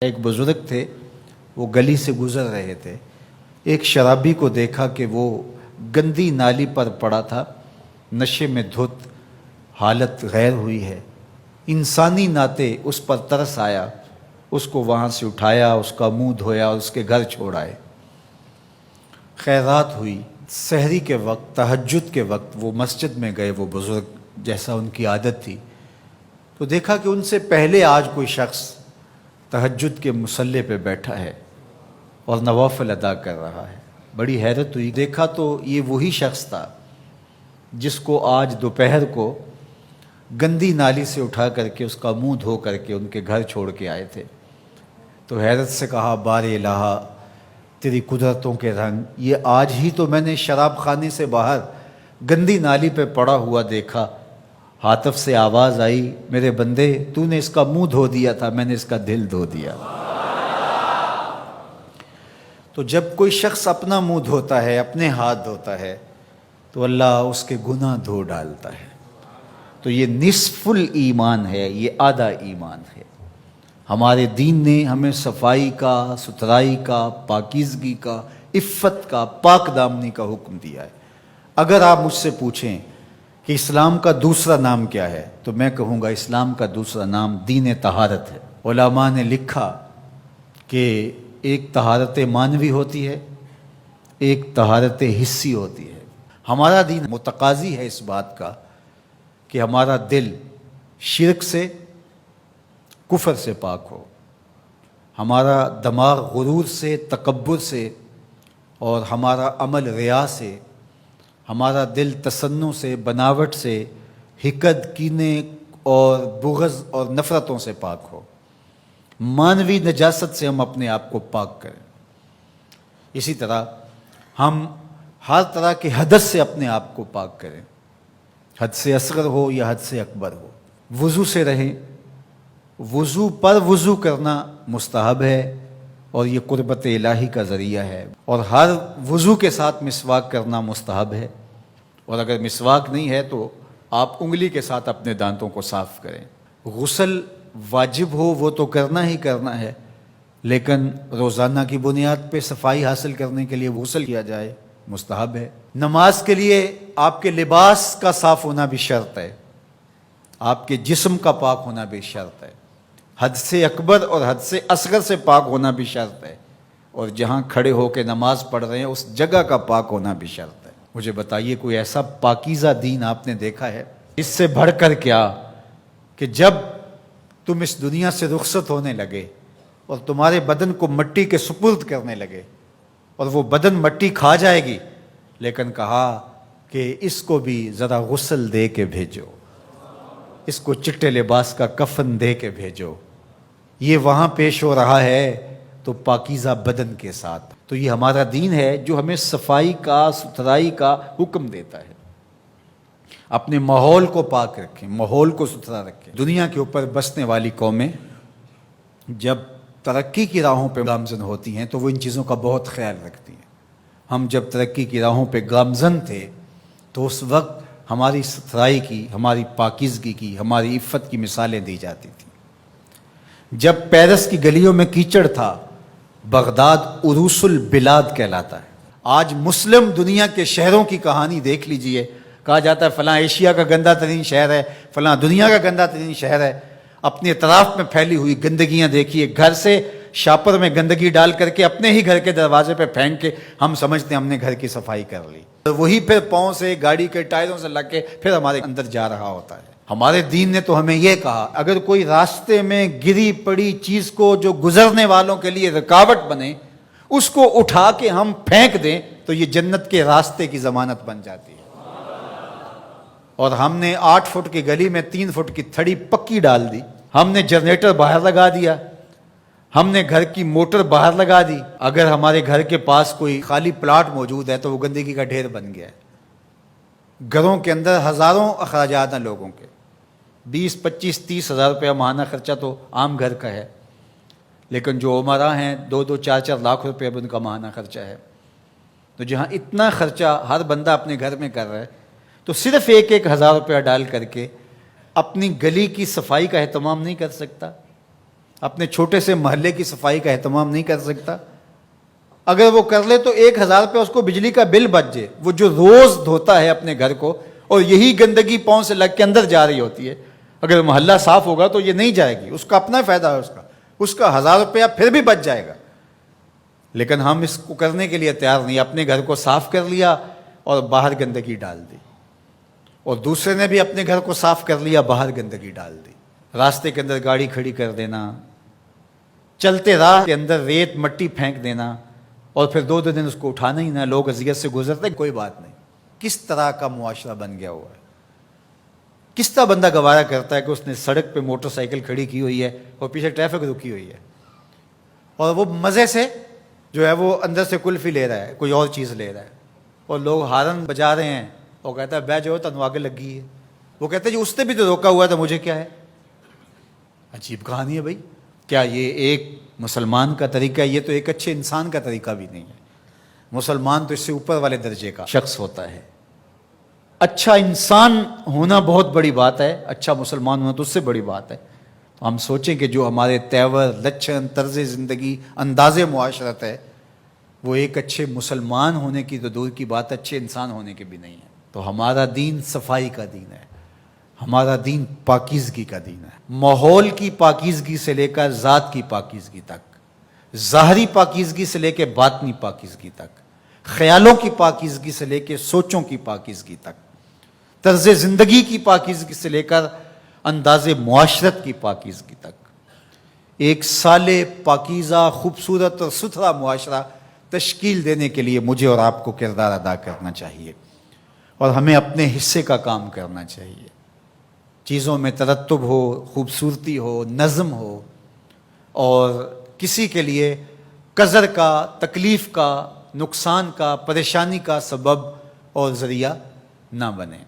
ایک بزرگ تھے، وہ گلی سے گزر رہے تھے۔ ایک شرابی کو دیکھا کہ وہ گندی نالی پر پڑا تھا، نشے میں دھت، حالت غیر ہوئی ہے۔ انسانی ناطے اس پر ترس آیا، اس کو وہاں سے اٹھایا، اس کا منہ دھویا اور اس کے گھر چھوڑ آئے۔ خیرات ہوئی، سحری کے وقت، تہجد کے وقت وہ مسجد میں گئے، وہ بزرگ جیسا ان کی عادت تھی، تو دیکھا کہ ان سے پہلے آج کوئی شخص تہجد کے مصلی پہ بیٹھا ہے اور نوافل ادا کر رہا ہے۔ بڑی حیرت ہوئی، دیکھا تو یہ وہی شخص تھا جس کو آج دوپہر کو گندی نالی سے اٹھا کر کے اس کا منہ دھو کر کے ان کے گھر چھوڑ کے آئے تھے۔ تو حیرت سے کہا، بار الہ تیری قدرتوں کے رنگ، یہ آج ہی تو میں نے شراب خانے سے باہر گندی نالی پہ پڑا ہوا دیکھا۔ ہاتف سے آواز آئی، میرے بندے تو نے اس کا منہ دھو دیا تھا، میں نے اس کا دل دھو دیا۔ تو جب کوئی شخص اپنا منہ دھوتا ہے، اپنے ہاتھ دھوتا ہے، تو اللہ اس کے گناہ دھو ڈالتا ہے۔ تو یہ نصف الایمان ہے، یہ آدھا ایمان ہے۔ ہمارے دین نے ہمیں صفائی کا، ستھرائی کا، پاکیزگی کا، عفت کا، پاک دامنی کا حکم دیا ہے۔ اگر آپ مجھ سے پوچھیں کہ اسلام کا دوسرا نام کیا ہے، تو میں کہوں گا اسلام کا دوسرا نام دین طہارت ہے۔ علماء نے لکھا کہ ایک طہارت معنوی ہوتی ہے، ایک طہارت حسی ہوتی ہے۔ ہمارا دین متقاضی ہے اس بات کا کہ ہمارا دل شرک سے، کفر سے پاک ہو، ہمارا دماغ غرور سے، تکبر سے، اور ہمارا عمل ریا سے، ہمارا دل تصنع سے، بناوٹ سے، حقد، کینے اور بغض اور نفرتوں سے پاک ہو۔ مانوی نجاست سے ہم اپنے آپ کو پاک کریں۔ اسی طرح ہم ہر طرح کے حدث سے اپنے آپ کو پاک کریں، حد سے اصغر ہو یا حد سے اکبر ہو۔ وضو سے رہیں، وضو پر وضو کرنا مستحب ہے اور یہ قربت الہی کا ذریعہ ہے، اور ہر وضو کے ساتھ مسواک کرنا مستحب ہے، اور اگر مسواک نہیں ہے تو آپ انگلی کے ساتھ اپنے دانتوں کو صاف کریں۔ غسل واجب ہو وہ تو کرنا ہی کرنا ہے، لیکن روزانہ کی بنیاد پہ صفائی حاصل کرنے کے لیے غسل کیا جائے، مستحب ہے۔ نماز کے لیے آپ کے لباس کا صاف ہونا بھی شرط ہے، آپ کے جسم کا پاک ہونا بھی شرط ہے، حد سے اکبر اور حد سے اصغر سے پاک ہونا بھی شرط ہے، اور جہاں کھڑے ہو کے نماز پڑھ رہے ہیں اس جگہ کا پاک ہونا بھی شرط ہے۔ مجھے بتائیے کوئی ایسا پاکیزہ دین آپ نے دیکھا ہے؟ اس سے بڑھ کر کیا کہ جب تم اس دنیا سے رخصت ہونے لگے اور تمہارے بدن کو مٹی کے سپرد کرنے لگے، اور وہ بدن مٹی کھا جائے گی، لیکن کہا کہ اس کو بھی ذرا غسل دے کے بھیجو، اس کو چٹے لباس کا کفن دے کے بھیجو۔ یہ وہاں پیش ہو رہا ہے تو پاکیزہ بدن کے ساتھ۔ تو یہ ہمارا دین ہے جو ہمیں صفائی کا، ستھرائی کا حکم دیتا ہے۔ اپنے ماحول کو پاک رکھیں، ماحول کو ستھرا رکھیں۔ دنیا کے اوپر بسنے والی قومیں جب ترقی کی راہوں پہ گامزن ہوتی ہیں تو وہ ان چیزوں کا بہت خیال رکھتی ہیں۔ ہم جب ترقی کی راہوں پہ گامزن تھے تو اس وقت ہماری ستھرائی کی، ہماری پاکیزگی کی، ہماری عفت کی مثالیں دی جاتی تھیں۔ جب پیرس کی گلیوں میں کیچڑ تھا، بغداد عروس البلاد کہلاتا ہے۔ آج مسلم دنیا کے شہروں کی کہانی دیکھ لیجئے، کہا جاتا ہے فلاں ایشیا کا گندہ ترین شہر ہے، فلاں دنیا کا گندہ ترین شہر ہے۔ اپنے اطراف میں پھیلی ہوئی گندگیاں دیکھیے، گھر سے شاپر میں گندگی ڈال کر کے اپنے ہی گھر کے دروازے پہ پھینک کے ہم سمجھتے ہیں ہم نے گھر کی صفائی کر لی، وہی پھر پاؤں سے، گاڑی کے ٹائروں سے لگ کے پھر ہمارے اندر جا رہا ہوتا ہے۔ ہمارے دین نے تو ہمیں یہ کہا، اگر کوئی راستے میں گری پڑی چیز کو جو گزرنے والوں کے لیے رکاوٹ بنے، اس کو اٹھا کے ہم پھینک دیں تو یہ جنت کے راستے کی ضمانت بن جاتی ہے۔ اور ہم نے 8 فٹ کی گلی میں 3 فٹ کی تھڑی پکی ڈال دی، ہم نے جنریٹر باہر لگا دیا، ہم نے گھر کی موٹر باہر لگا دی۔ اگر ہمارے گھر کے پاس کوئی خالی پلاٹ موجود ہے تو وہ گندگی کا ڈھیر بن گیا ہے۔ گھروں کے اندر ہزاروں اخراجات ہیں لوگوں کے، 20، 25، 30 ہزار روپیہ ماہانہ خرچہ تو عام گھر کا ہے، لیکن جو عمرا ہیں 2-2، 4-4 لاکھ روپے اب ان کا ماہانہ خرچہ ہے۔ تو جہاں اتنا خرچہ ہر بندہ اپنے گھر میں کر رہا ہے، تو صرف 1-1 ہزار روپیہ ڈال کر کے اپنی گلی کی صفائی کا اہتمام نہیں کر سکتا؟ اپنے چھوٹے سے محلے کی صفائی کا اہتمام نہیں کر سکتا؟ اگر وہ کر لے تو 1,000 روپے اس کو بجلی کا بل بچ جائے، وہ جو روز دھوتا ہے اپنے گھر کو اور یہی گندگی پاؤں سے لگ کے اندر جا رہی ہوتی ہے، اگر محلہ صاف ہوگا تو یہ نہیں جائے گی، اس کا اپنا فائدہ ہے، اس کا 1,000 روپیہ پھر بھی بچ جائے گا۔ لیکن ہم اس کو کرنے کے لیے تیار نہیں، اپنے گھر کو صاف کر لیا اور باہر گندگی ڈال دی، اور دوسرے نے بھی اپنے گھر کو صاف کر لیا، باہر گندگی ڈال دی، راستے کے اندر گاڑی کھڑی کر دینا، چلتے راہ کے اندر ریت مٹی پھینک دینا، اور پھر 2 دن اس کو اٹھانا ہی نہ، لوگ اذیت سے گزرتے، کوئی بات نہیں۔ کس طرح کا معاشرہ بن گیا ہوا ہے؟ کس طرح بندہ گوارا کرتا ہے کہ اس نے سڑک پہ موٹر سائیکل کھڑی کی ہوئی ہے اور پیچھے ٹریفک رکی ہوئی ہے، اور وہ مزے سے جو ہے وہ اندر سے کلفی لے رہا ہے، کوئی اور چیز لے رہا ہے، اور لوگ ہارن بجا رہے ہیں، وہ کہتا ہے بہ جو تنو آگے لگی ہے، وہ کہتا ہے جی اس نے بھی تو روکا ہوا تھا، مجھے کیا ہے؟ عجیب کہانی ہے بھائی، کیا یہ ایک مسلمان کا طریقہ ہے؟ یہ تو ایک اچھے انسان کا طریقہ بھی نہیں ہے۔ مسلمان تو اس سے اوپر والے درجے کا شخص ہوتا ہے۔ اچھا انسان ہونا بہت بڑی بات ہے، اچھا مسلمان ہونا تو اس سے بڑی بات ہے۔ تو ہم سوچیں کہ جو ہمارے تیور، لچھن، طرز زندگی، انداز معاشرت ہے، وہ ایک اچھے مسلمان ہونے کی تو دور کی بات، اچھے انسان ہونے کی بھی نہیں ہے۔ تو ہمارا دین صفائی کا دین ہے، ہمارا دین پاکیزگی کا دین ہے، ماحول کی پاکیزگی سے لے کر ذات کی پاکیزگی تک، ظاہری پاکیزگی سے لے کے باطنی پاکیزگی تک، خیالوں کی پاکیزگی سے لے کے سوچوں کی پاکیزگی تک، طرز زندگی کی پاکیزگی سے لے کر انداز معاشرت کی پاکیزگی تک، ایک صالح، پاکیزہ، خوبصورت اور ستھرا معاشرہ تشکیل دینے کے لیے مجھے اور آپ کو کردار ادا کرنا چاہیے، اور ہمیں اپنے حصے کا کام کرنا چاہیے۔ چیزوں میں ترتب ہو، خوبصورتی ہو، نظم ہو، اور کسی کے لیے قذر کا، تکلیف کا، نقصان کا، پریشانی کا سبب اور ذریعہ نہ بنے۔